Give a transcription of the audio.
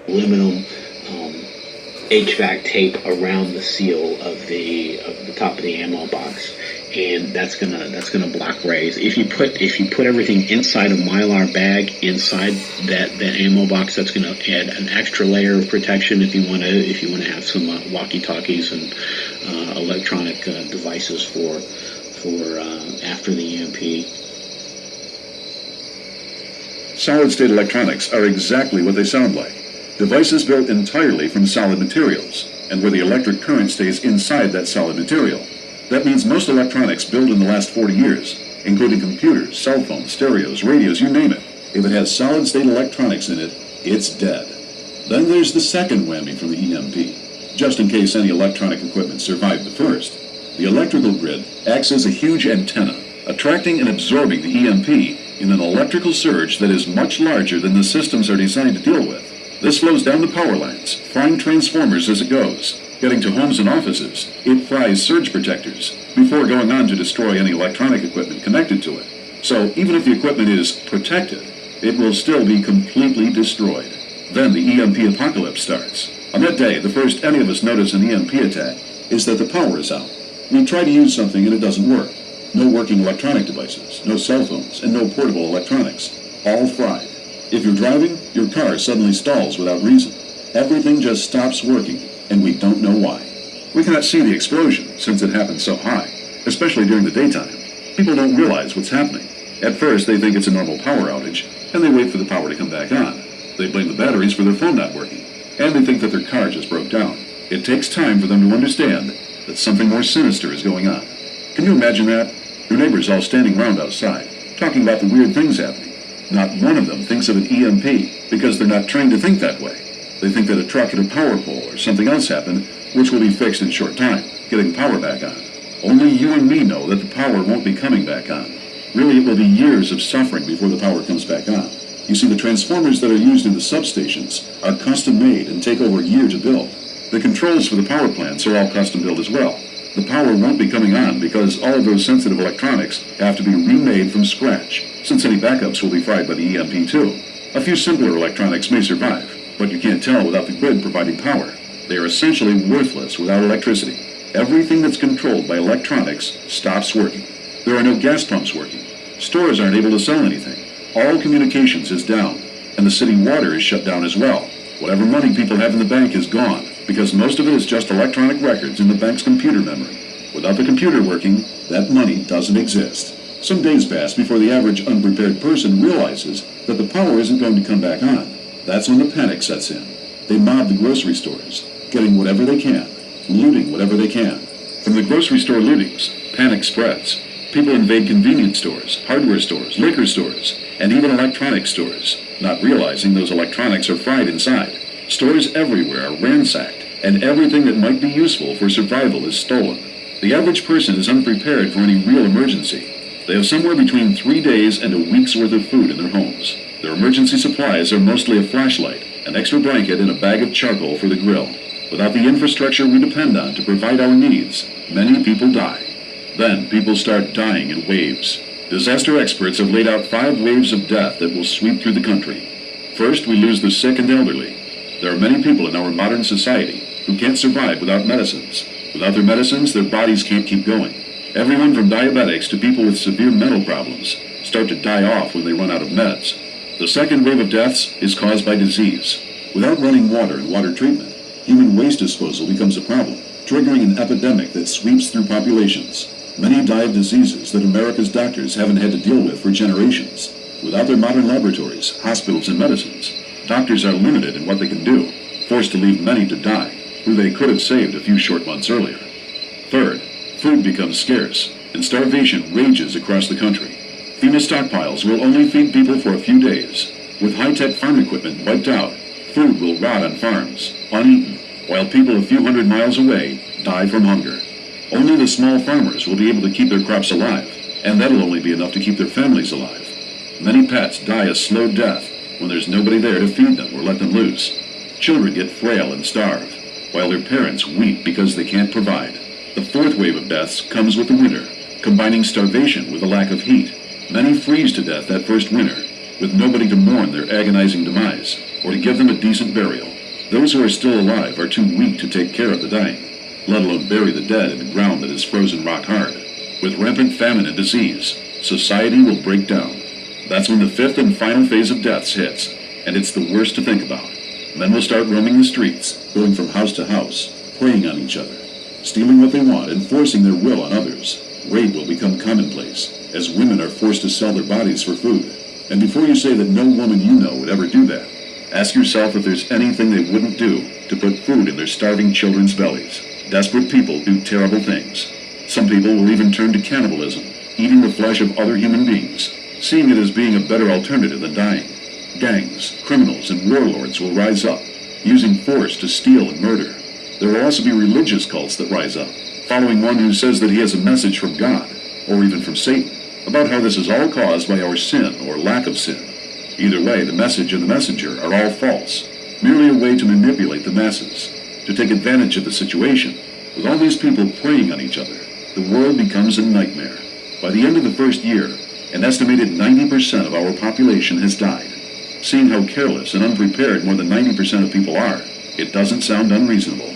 aluminum HVAC tape around the seal of the top of the ammo box, and that's gonna block rays. If you put everything inside a Mylar bag inside that ammo box, that's gonna add an extra layer of protection if you wanna have some walkie-talkies and electronic devices for after the EMP. Solid-state electronics are exactly what they sound like. Devices built entirely from solid materials, and where the electric current stays inside that solid material. That means most electronics built in the last 40 years, including computers, cell phones, stereos, radios, you name it, if it has solid-state electronics in it, it's dead. Then there's the second whammy from the EMP, just in case any electronic equipment survived the first. The electrical grid acts as a huge antenna, attracting and absorbing the EMP in an electrical surge that is much larger than the systems are designed to deal with. This slows down the power lines, frying transformers as it goes. Getting to homes and offices, it fries surge protectors before going on to destroy any electronic equipment connected to it. So even if the equipment is protected, it will still be completely destroyed. Then the EMP apocalypse starts. On that day, the first any of us notice an EMP attack is that the power is out. We try to use something and it doesn't work. No working electronic devices, no cell phones, and no portable electronics. All fried. If you're driving, your car suddenly stalls without reason. Everything just stops working, and we don't know why. We cannot see the explosion since it happened so high, especially during the daytime. People don't realize what's happening. At first, they think it's a normal power outage, and they wait for the power to come back on. They blame the batteries for their phone not working, and they think that their car just broke down. It takes time for them to understand that something more sinister is going on. Can you imagine that? Your neighbors all standing around outside, talking about the weird things happening. Not one of them thinks of an EMP because they're not trained to think that way. They think that a truck hit a power pole or something else happened, which will be fixed in short time, getting power back on. Only you and me know that the power won't be coming back on. Really, it will be years of suffering before the power comes back on. You see, the transformers that are used in the substations are custom made and take over a year to build. The controls for the power plants are all custom built as well. The power won't be coming on because all of those sensitive electronics have to be remade from scratch, since any backups will be fried by the EMP too. A few simpler electronics may survive, but you can't tell without the grid providing power. They are essentially worthless without electricity. Everything that's controlled by electronics stops working. There are no gas pumps working. Stores aren't able to sell anything. All communications is down, and the city water is shut down as well. Whatever money people have in the bank is gone, because most of it is just electronic records in the bank's computer memory. Without the computer working, that money doesn't exist. Some days pass before the average unprepared person realizes that the power isn't going to come back on. That's when the panic sets in. They mob the grocery stores, getting whatever they can, looting whatever they can. From the grocery store lootings, panic spreads. People invade convenience stores, hardware stores, liquor stores, and even electronic stores, not realizing those electronics are fried inside. Stores everywhere are ransacked, and everything that might be useful for survival is stolen. The average person is unprepared for any real emergency. They have somewhere between 3 days and a week's worth of food in their homes. Their emergency supplies are mostly a flashlight, an extra blanket, and a bag of charcoal for the grill. Without the infrastructure we depend on to provide our needs, many people die. Then people start dying in waves. Disaster experts have laid out 5 waves of death that will sweep through the country. First, we lose the sick and elderly. There are many people in our modern society who can't survive without medicines. Without their medicines, their bodies can't keep going. Everyone from diabetics to people with severe mental problems start to die off when they run out of meds. The second wave of deaths is caused by disease. Without running water and water treatment, human waste disposal becomes a problem, triggering an epidemic that sweeps through populations. Many die of diseases that America's doctors haven't had to deal with for generations. Without their modern laboratories, hospitals, and medicines, doctors are limited in what they can do, forced to leave many to die, who they could have saved a few short months earlier. Third, food becomes scarce, and starvation rages across the country. FEMA stockpiles will only feed people for a few days. With high-tech farm equipment wiped out, food will rot on farms, uneaten, while people a few hundred miles away die from hunger. Only the small farmers will be able to keep their crops alive, and that'll only be enough to keep their families alive. Many pets die a slow death when there's nobody there to feed them or let them loose. Children get frail and starve, while their parents weep because they can't provide. The fourth wave of deaths comes with the winter, combining starvation with a lack of heat. Many freeze to death that first winter, with nobody to mourn their agonizing demise or to give them a decent burial. Those who are still alive are too weak to take care of the dying, let alone bury the dead in the ground that is frozen rock hard. With rampant famine and disease, society will break down. That's when the fifth and final phase of deaths hits, and it's the worst to think about. Men will start roaming the streets, going from house to house, preying on each other, stealing what they want and forcing their will on others. Rape will become commonplace, as women are forced to sell their bodies for food. And before you say that no woman you know would ever do that, ask yourself if there's anything they wouldn't do to put food in their starving children's bellies. Desperate people do terrible things. Some people will even turn to cannibalism, eating the flesh of other human beings, seeing it as being a better alternative than dying. Gangs, criminals, and warlords will rise up, using force to steal and murder. There will also be religious cults that rise up, following one who says that he has a message from God, or even from Satan, about how this is all caused by our sin or lack of sin. Either way, the message and the messenger are all false, merely a way to manipulate the masses, to take advantage of the situation. With all these people preying on each other, the world becomes a nightmare. By the end of the first year, an estimated 90% of our population has died. Seeing how careless and unprepared more than 90% of people are, it doesn't sound unreasonable.